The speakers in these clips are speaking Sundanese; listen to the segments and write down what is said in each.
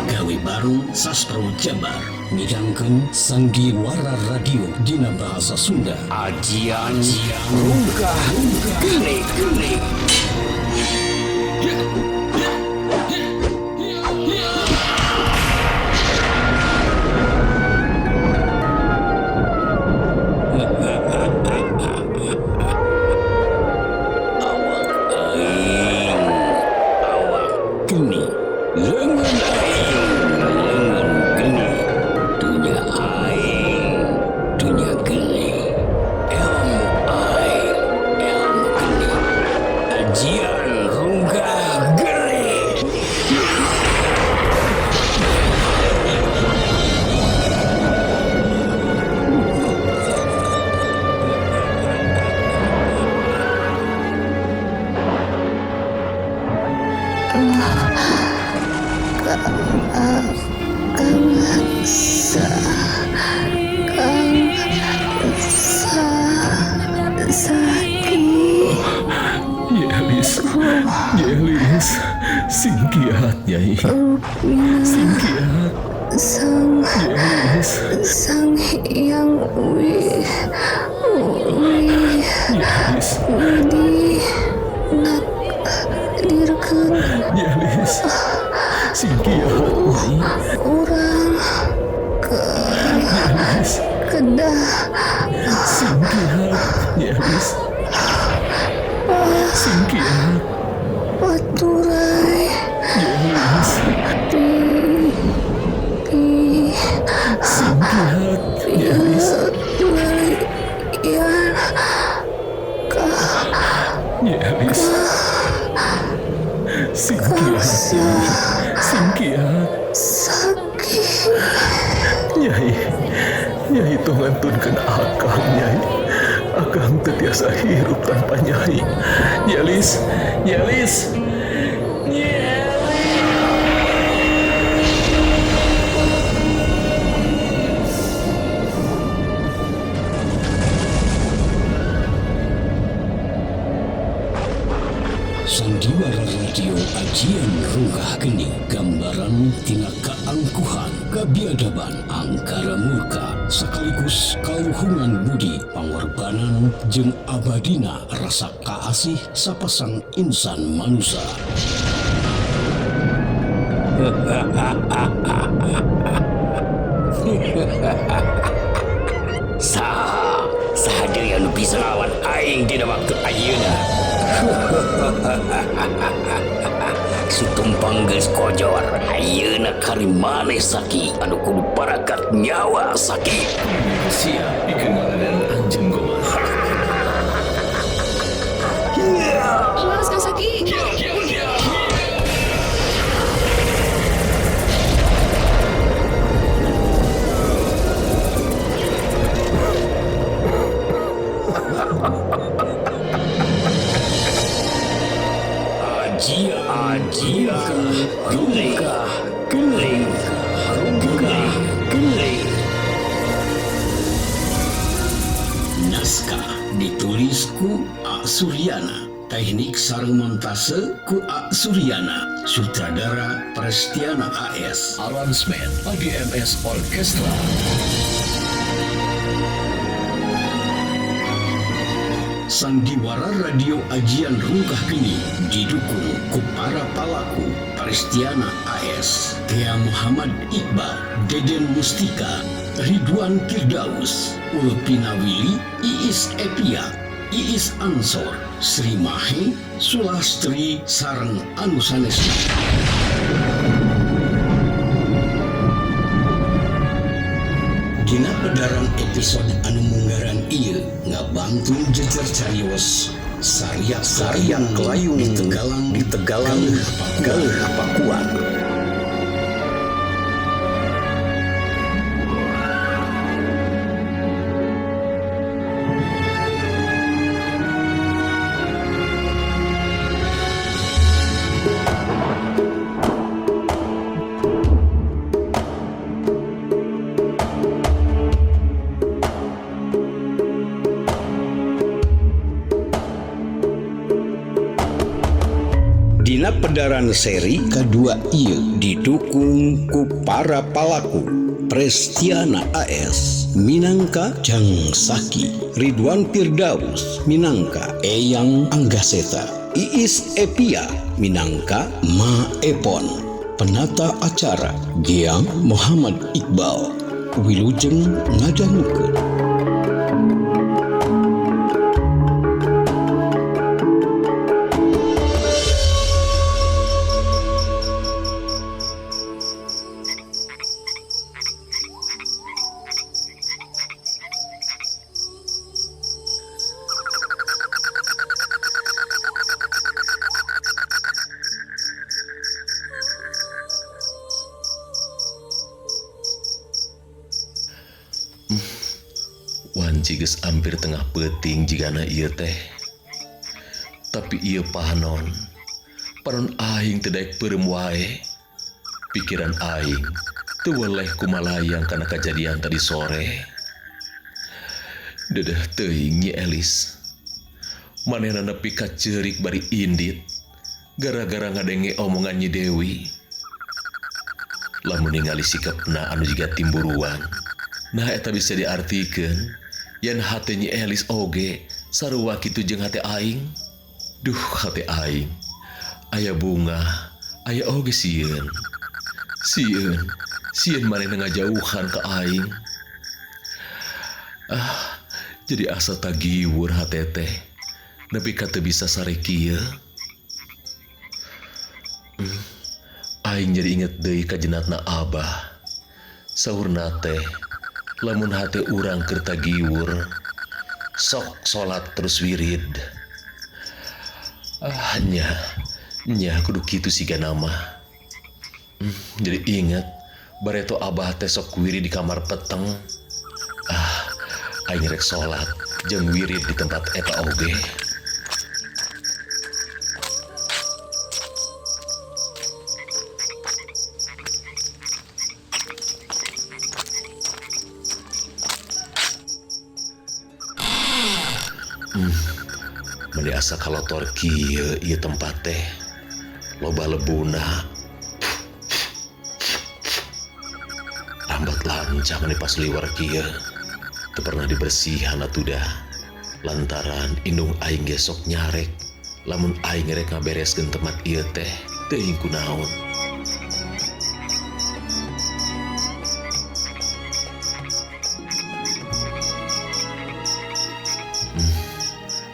Gawe baru Sastro Jabar midangkeun Sanggiwara Radio dina bahasa Sunda. Ajian Rungkah Gelik. Yelis, singkiat Nyai. Singkiat. Sang Hyang Widi nakdirkeun Yelis, singkiat Nyai. Urang kedah singkiat Yelis. Singkiat Baturai Yelis. Singkiat Yelis. Yelis. Singkiat. Sakit Nyai tong ngantunkeun akang Nyai. Akang teu tiasa hirup tanpa Nyai. Yelis. Sandiwara Radio Ajian Rungkah Geni, gambaran tina keangkuhan, kebiadaban, angkara murka, sekaligus kaluhungan budi, pangorbanan jeung abadina rasa kaasih sapasang insan manusia. Saha deui anu bisa lawan aing dina waktu ayeuna. Situmpang geus kojor, ayeuna kari maneh saki anu kudu parakat nyawa saki. Siap pikeun Raden Anjeun Goma. Laras Kasaki. Rungkah Geling. Naskah ditulis ku A. Suryana, teknik sareng montase ku A. Suryana, sutradara Prestiana AS, arrangement ADMS Orkestra. Sandiwara Radio Ajian Rungkah Geni didukung ku para palaku Prestiana AS, Tia Muhammad Iqbal, Deden Mustika, Ridwan Firdaus, Ulpina Willy, Iis Epia, Iis Ansor, Sri Mahe, Sulastri sareng anu sanesna. Dina pedaran episode anu munggaran ieu ngabantun jejer carios sariak kelayung di Tegalang Galeuh Pakuan. Dina pedaran seri kedua ieu didukung ku para palaku Prestiana AS minangka Jang Saki, Ridwan Firdaus minangka Eyang Anggaseta, Iis Epia minangka Ma Epon, penata acara Giang Muhammad Iqbal, wilujeng ngadangukeun. Wanci geus ampir tengah peuting jigana ieu teh. Tapi ieu panon aing teu daek peureum wae. Pikiran aing teu weleh kumalayang kana kajadian tadi sore. Dedeh teuing Nyi Elis. Manehna nepi ka ceurik bari indit gara-gara ngadenge omongan Nyi Dewi. Lamun ningali sikepna anu jiga timburuan, nah eta bisa diartikeun yen hate Nyi Elis oge sarua kitu jeung hate aing. Duh, hate aing aya bunga, aya oge sieun. Sieun manehna ngajauhan ka aing. Jadi asa tagiwur hate teh nepi ka teu bisa sare kieu. Aing jadi inget deui ka jenatna Abah. Saurna teh, lamun hate urang keur tagiwur, sok salat terus wirid. Nya kudu kitu sigana mah. Jadi inget bareto Abah teh sok wirid di kamar peteng. Aing rek salat jeung wirid di tempat eta oge. Meni asa kalotor kieu ieu tempat teh loba lebuna. Lambat lancah meni pas liwar kieu teu pernah dibersihan atuh dah. Lantaran indung aing ge sok nyarek lamun aing rek ngabereskeun tempat ieu teh teuing kunaon.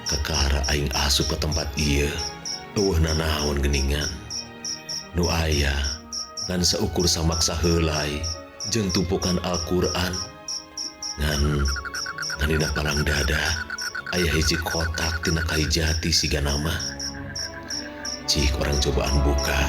Kakara aing asup ke tempat ieu eueuh nanaon geuningan. Nu aya ngan saukur samaksa heulai jeung tumpukan Al-Qur'an. Ngan dina palang dada aya hiji kotak tina kayu jati sigana mah. Cik orang cobaan buka.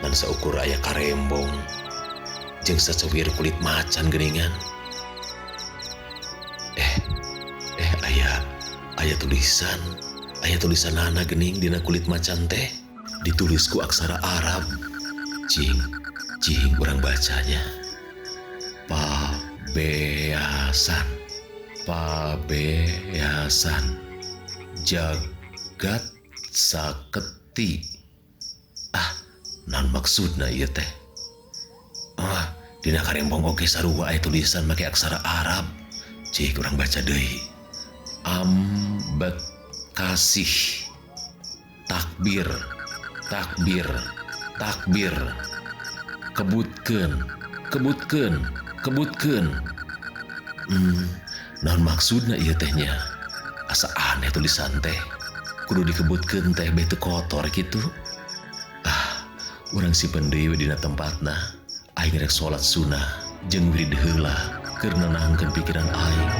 Man saukur aya karembong jeung saceuwir kulit macan geuningan. Aya tulisanana geuning dina kulit macan teh ditulis ku aksara Arab. Cing urang bacanya. Pabeasan jagat saketi. Naon maksudna ieu teh? Dina karembong oge sarua aya tulisan make aksara Arab. Cik urang baca deui. Ambek kasih. Takbir. Kebutkeun. Naon maksudna ieu tehnya? Asa aneh tulisan teh. Kudu dikebutkeun teh beh teu kotor kitu. Urang simpen deui dina tempatna. Aing rek salat sunah jeung wirid heula keur nenangkeun pikiran aing.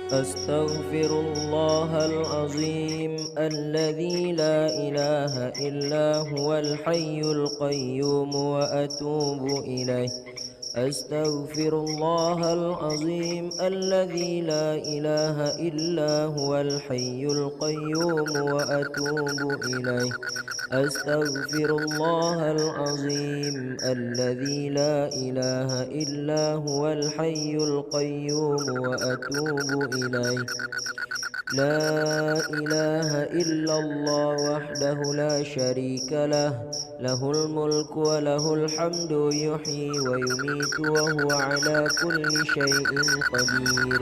أستغفر الله العظيم الذي لا إله إلا هو الحي القيوم وأتوب إليه أستغفر الله العظيم الذي لا إله إلا هو الحي القيوم وأتوب إليه أستغفر الله العظيم الذي لا إله إلا هو الحي القيوم وأتوب إليه لا إله إلا الله وحده لا شريك له له الملك وله الحمد يحيي ويميت وهو على كل شيء قدير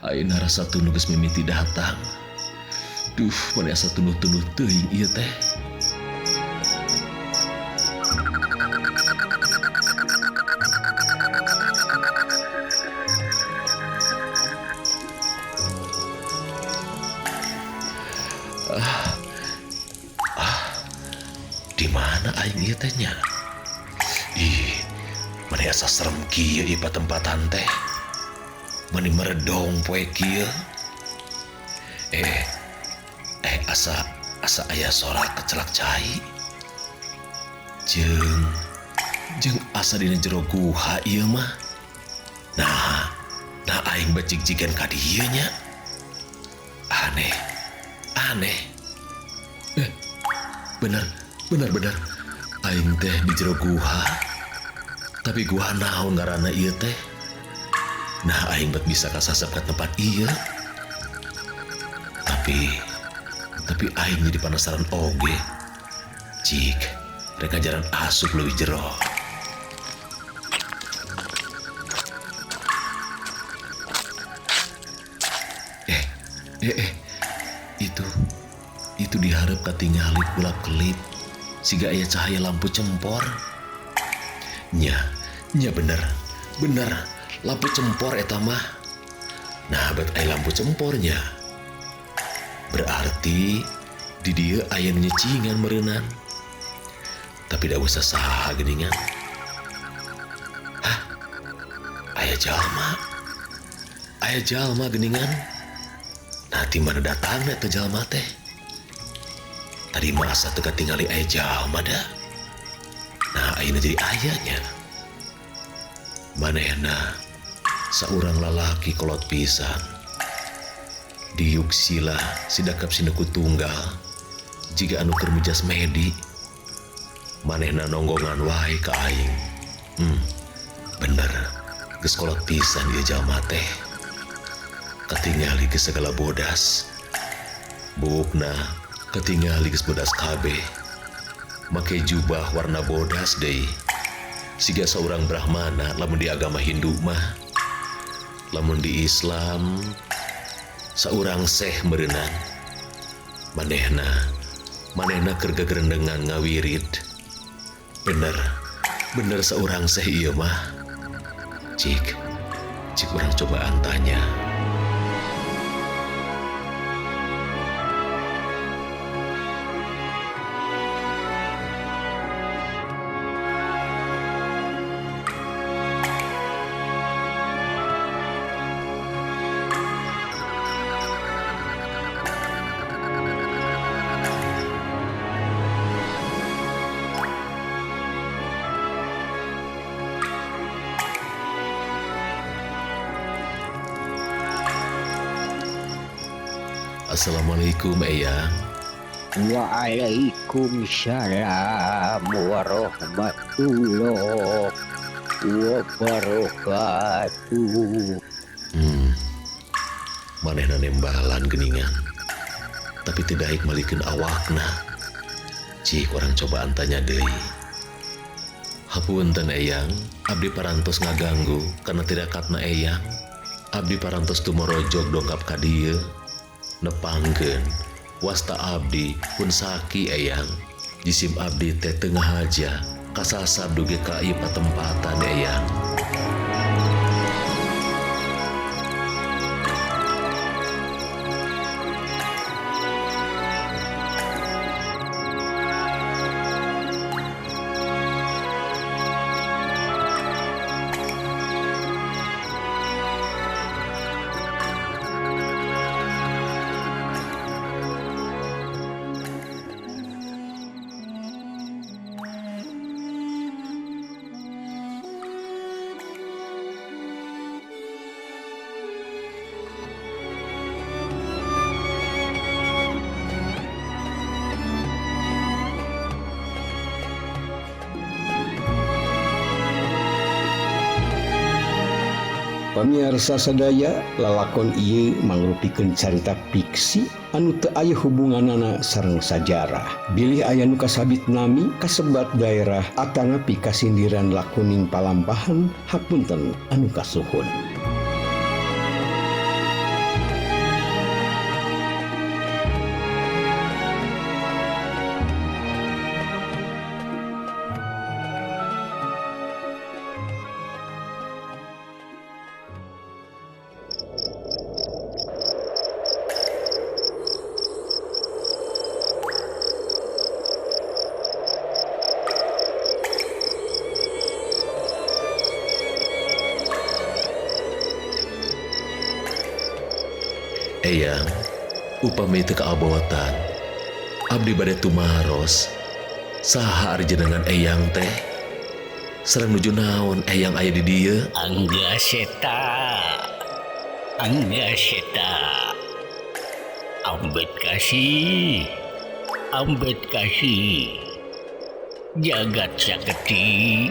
Ayeuna rasa tunu geus mimiti datang. Duh, mana asa tunuh-tunuh teuing ieu teh. Di mana aing ieu teh nya? Ih, mana asa serem kieu ieu patempatan teh. Mani meredong poe kieu. Asa aya sorak kecelak cai. Jeung asa dina jero guha ieu mah. Nah aing bacig-cigan ka dieu nya. Aneh. Bener. Aing teh di jero guha. Tapi guha naon ngaranna ieu teh? Nah, aing bet bisa kasasap ke tempat ieu. Tapi aing jadi penasaran oge. Cik, rek ajaran asup leuwih jero. Itu diharap katingali kulap kelip. Siga aya cahaya lampu cempor. Nya bener. Lampu cempor eta mah. Nah, bet aya lampu cempornya. Berarti di dieu aya nyecingan meureunnan. Tapi da usah saha geuningan. Hah? Aya jalma geuningan. Nah, ti mana datangna teh jalma teh? Tadi mah asa teu katingali aya jalma da. Nah, ayeuna jadi ayanya. Manehna saurang lalaki kolot pisan. Diuk sila sidakap sineku tunggal. Jika anu keur mujas medi. Manehna nonggongan wae ka aing. Bener. Geus kolot pisan ieu jalma teh. Katingali geus segala bodas. Buukna katingali geus bodas kabeh. Make jubah warna bodas deui. Siga seorang Brahmana lamun di agama Hindu mah. Lamun di Islam seorang Syekh meureunnan. Manehna keur gegerendengan ngawirid. Bener seorang Syekh ieu mah. Cik urang cobaan tanya. Assalamualaikum Eyang. Waalaikumsalam warahmatullahi wabarakatuh. Manehna nembalan geningan. Tapi tidak daek malikeun awakna. Cik orang cobaan tanya deui. Hapunten Eyang, abdi parantos ngaganggu karena tidak katna Eyang. Abdi parantos tumorojog dongkap ka dieu. Nepangkeun wasta abdi pun saki Eyang. Jisim abdi teh tengah haja kasasab duge ka ieu patempatan Eyang. Pamirsa sadaya, lalakon ieu mangrupikeun carita fiksi anu teu aya hubunganana sareng sajarah. Bilih aya nu kasabit nami kasebat daerah atanapi kasindiran lakoning palampahan hapunten anu kasuhun. Eyang, upami teu kaabawatan, abdi bade tumaros. Saha ari jenengan Eyang teh? Sareng nuju naon Eyang aya di dieu? Angga seta ambet kasih jagat saketi.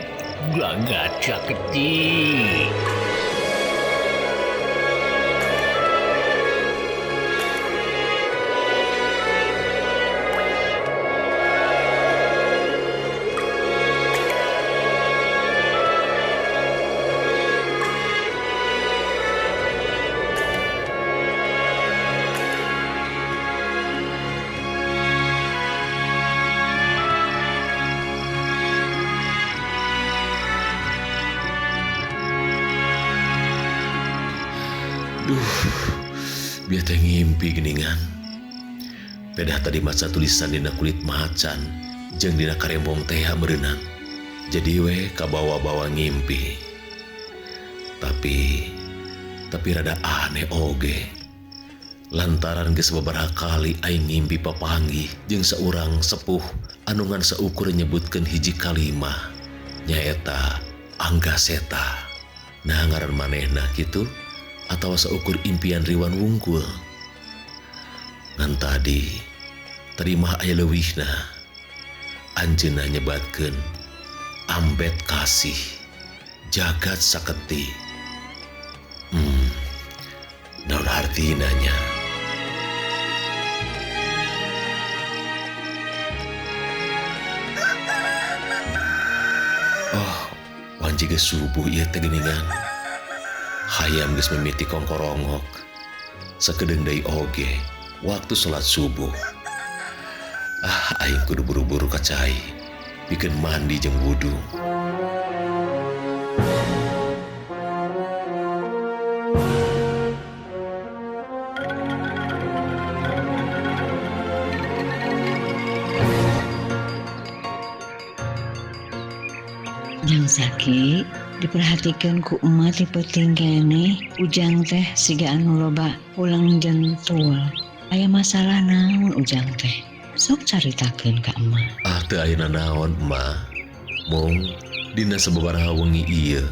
Biar teh ngimpi geningan. Pedah tadi maca tulisan dina kulit macan jeung dina karembong teh berenang. Jadi we kabawa-bawa ngimpi. Tapi rada aneh oge. Lantaran geus babaraha kali aing ngimpi papanggih jeung saurang sepuh anu ngan saukur nyebutkeun hiji kalimah nyaeta Angga Seta. Nah ngaran manehna kitu atawa saukur impian Riwan wungkul. Ngan tadi mah aya leuwihna anjeunna nyebatkeun ambet kasih jagat saketi. Naon artina nya? Oh, wanci geus subuh ieu teh geuningan. Hayam geus mimiti kongkorongok. Sakedeung deui oge waktu salat subuh. Aing kudu buru-buru ka cai pikeun mandi jeung wudu. Jang Saki diperhatikan ku emak tipe tingkene ujang teh siga anu loba ulang jentul. Aya masalah naon ujang teh? Sok caritakeun ka emak. Teu ayeuna naon emak. Mung dina sababaraha wengi ieu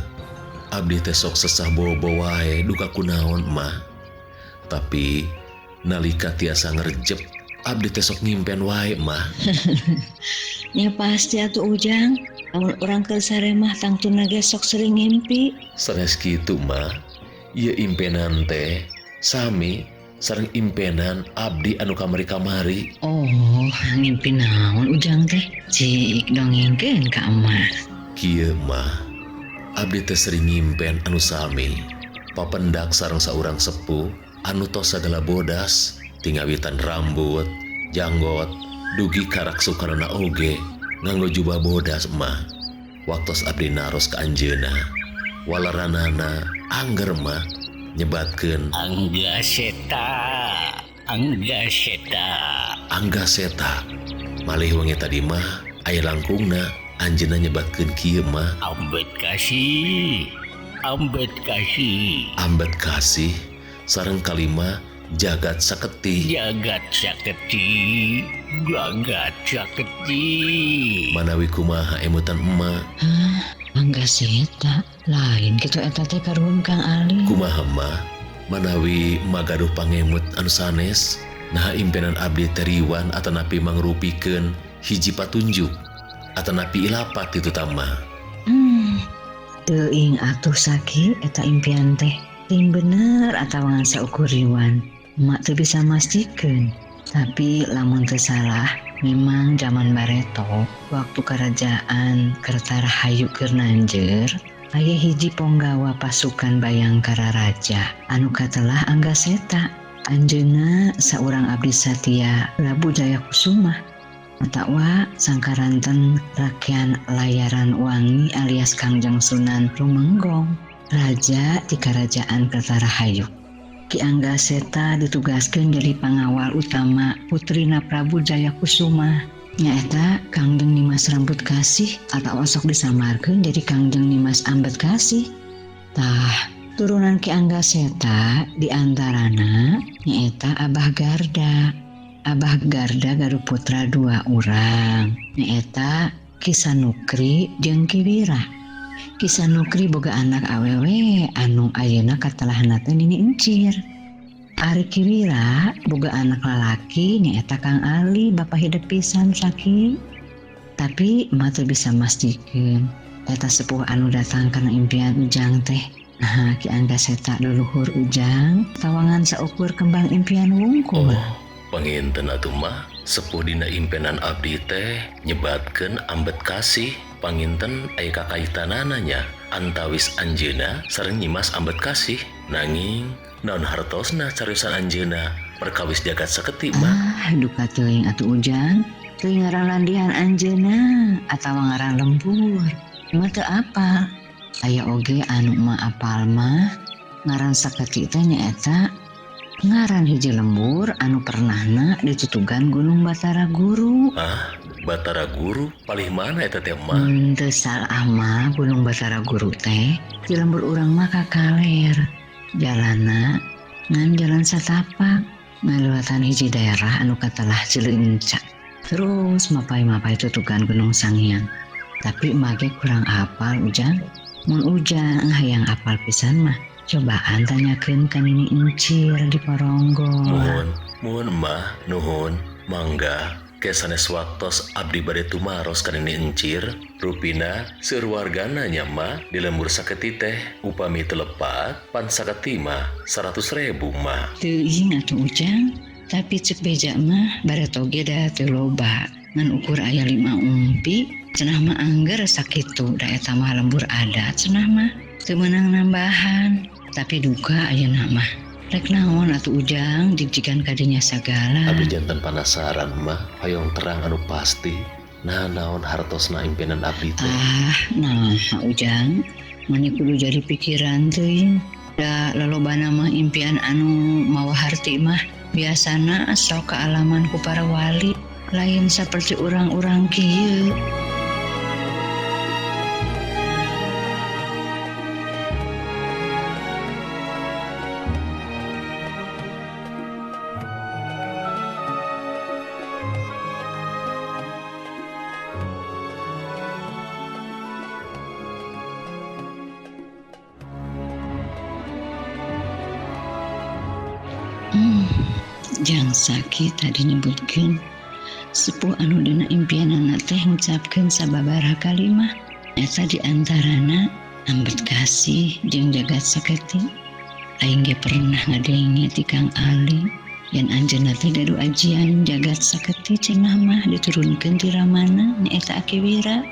abdi teh sok sesah bobo wae duka kunaon emak. Tapi nalika tiasa ngerejep abdi teh sok ngimpen wae emak. Ya pasti atuh ujang. Lamun urang keur saremah tangtuna ge sok sering ngimpi. Sanes kitu mah, ieu impenan teh sami sareng impenan abdi anu kamari-kamari. Oh, ngimpi naon ujang teh? Cik dongengkeun ka emak. Kieu mah, abdi teh sering ngimpen anu sami. Papendak sareng saurang sepuh anu tos sagala bodas, tingawitan rambut, janggot, dugi karak sukarana oge. Nganggo jubah bodas mah waktos abdi naros ka anjeunna walaranana angger mah nyebatkeun Angga seta malih wengi tadi mah aya langkungna anjeunna nyebatkeun kieu mah ambet kasih sareng kalimah jagat saketi. Manawi kumaha emutan emak? Angga Seta lain kitu eta teh karuhun Kang Ali. Kumaha mah? Manawi magaduh pangemut anu sanes, nah impenan abdi teh Riwan atanapi mangrupikeun hiji patunjuk atanapi ilapat itu tamah. Teuing atuh Saki eta impian teh ting bener atawa ngan saukur riwan. Mak teu bisa mastikeun. Tapi lamun teu salah, memang zaman bareto waktu kerajaan Kertarahayu keur nanjeur, aya hiji ponggawa pasukan Bayangkara Raja anu katelah Anggaseta. Anjeunna saurang abdi satia Prabu Jayakusuma. Atawa sangkaranten Rakyat Layaran Wangi alias Kangjeng Sunan Rumenggong, raja di Kerajaan Kertarahayu. Ki Anggaseta ditugaskeun jadi pangawal utama putrina Prabu Jayakusuma. Nyaeta Kangjeng Nimas Rambut Kasih atau sok disamarkeun jadi Kangjeng Nimas Ambet Kasih. Tah, turunan Ki Anggaseta diantarana nyaeta Abah Garda. Abah Garda gaduh putra 2 urang, nyaeta Ki Sanukri jeung Ki Wira. Ki Sanukri boga anak awewe anu ayeuna katalahna teh Nini Encir. Ari Ki Wira boga anak lalaki nyaeta Kang Ali bapa hidup pisan Saki. Tapi mah teu bisa mastikeun eta sepuh anu datang kana impian Ujang teh. Nah, Ki Anggaseta leluhur Ujang tawangan saukur kembang impian wungkul. Panginten atuh mah sepuh dina impenan abdi teh nyebatkeun Ambet Kasih. Panginten aya kakaitanana nya antawis anjeunna sareng Nyimas Ambet Kasih. Nanging naon hartosna cariyosan anjeunna perkawis jagat saketi mah. Duka teuing atuh Ujang, teuing ngaran landian anjeunna atawa ngaran lembur. Mah teu apal. Aya oge anu mah apal mah ngaran saketi teh nyaeta ngaran hiji lembur anu pernahna ditutugan Gunung Batara Guru. Batara Guru palih mana eta teh mah? Teu salah mah Gunung Batara Guru teh di lembur urang mah kakaler. Jalanna ngan jalan satapak ngalewatan hiji daerah anu katelah Cileuncak. Terus mapai-mapai tutugan Gunung Sanghyang. Tapi mage kurang apal Ujang. Mun Ujang hayang apal pisan mah cobaan tanyakeun ka Nini Encir di Poronggo. Muhun mah nuhun mangga kesanes waktos abdi bade tumaros ka Nini Encir. Rupina seueur wargana nya mah di lembur saketi teh upami telepat pan saketi mah 100.000 mah. Teuing atuh Ujang, tapi cek beja mah baretoge da teu loba ngan ukur aya 5 umpi cenah mah angger sakitu da eta mah lembur adat cenah mah teu meunang nambahan. Tapi duka ayeuna mah rek naon atuh Ujang jigjigan kadinya sagala. Abdi janten penasaran mah hayong terang anu pasti nah naon hartosna impianan abdi teh. Nah Ujang mani kudu jadi pikiran teuing. Da lalobana mah impian anu mawa harti mah biasana sok kaalaman ku para wali lain saperti urang-urang kieu. Jang Saki tadi nyebutkeun sepuh anu dina impianana teh ngucapkeun sababaraha kalimah. Eta diantarana Ambet Kasih jeung Jagat Saketi. Aing ge pernah ngadengi ti Kang Ali yen anjeunna teh dadu ajian Jagat Saketi cenah mah diturunkeun ti ramana nyaeta Ki Wira.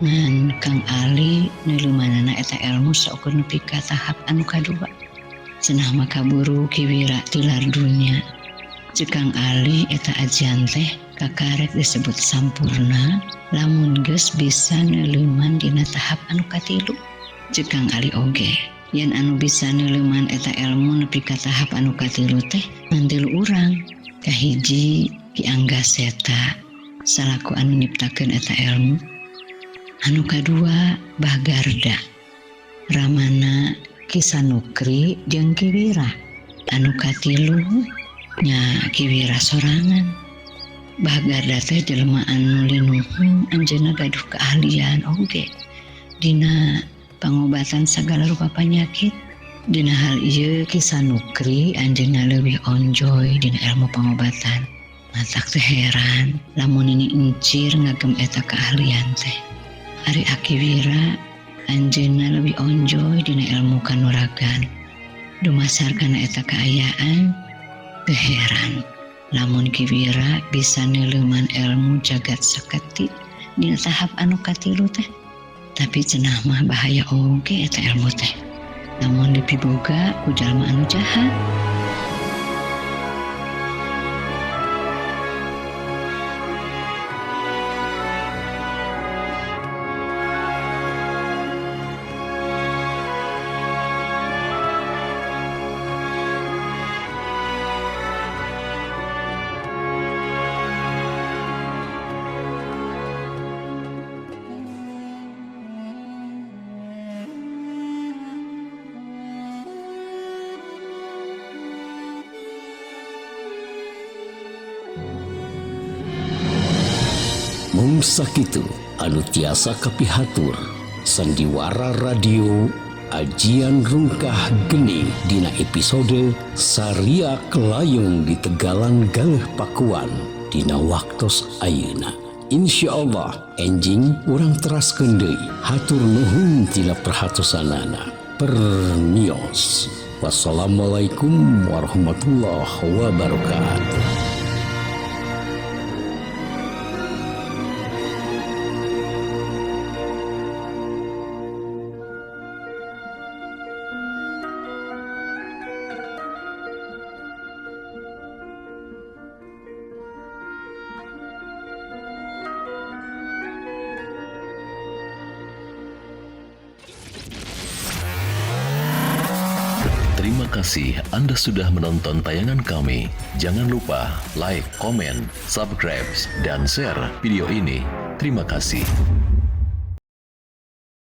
Ngan Kang Ali neuleumanana eta ilmu saukur nepi ka tahap anu kadua. Cenah mah kaburu Ki Wira tilar dunya. Cekang Ali eta ajian teh kakarek disebut sampurna lamun geus bisa neuleuman dina tahap anu katilu. Cekang Ali oge yen anu bisa neuleuman eta ilmu nepi ka tahap anu katilu teh ngan 3 urang. Kahiji Ki Anggaseta salaku anu nyiptakeun eta ilmu. Anu kadua Bah Garda. Ramana Ki Sanukri jeung Ki Wira. Anu katilu nya Ki Wira sorangan. Bah Garda teh jelema anu linuhung anjeunna gaduh keahlian oge dina pangobatan sagala rupa penyakit. Dina hal ieu Ki Sanukri anjeunna leuwih onjoy dina ilmu pangobatan. Matak teh heran lamun Nini Encir ngagem eta keahlian teh. Ari Ki Wira anjeunna lebih onjoy dina ilmu kanuragan. Dumasar kana eta kaayaan, teu heran lamun Ki Wira bisa neuleuman ilmu jagat saketi dina tahap anu katilu teh. Tapi cenah mah bahaya oge eta ilmu teh. Namun dipiboga ku jalma anu jahat. Mung sakitu anu tiasa kapihatur sandiwara radio ajian rungkah geni dina episode Saria Kelayung di Tegalan Galeh Pakuan dina waktos ayeuna. Insyaallah enjing urang teraskeun deui. Hatur nuhun tina perhatosanana. Pernios. Wassalamualaikum warahmatullahi wabarakatuh. Terima kasih Anda sudah menonton tayangan kami. Jangan lupa like, komen, subscribe, dan share video ini. Terima kasih.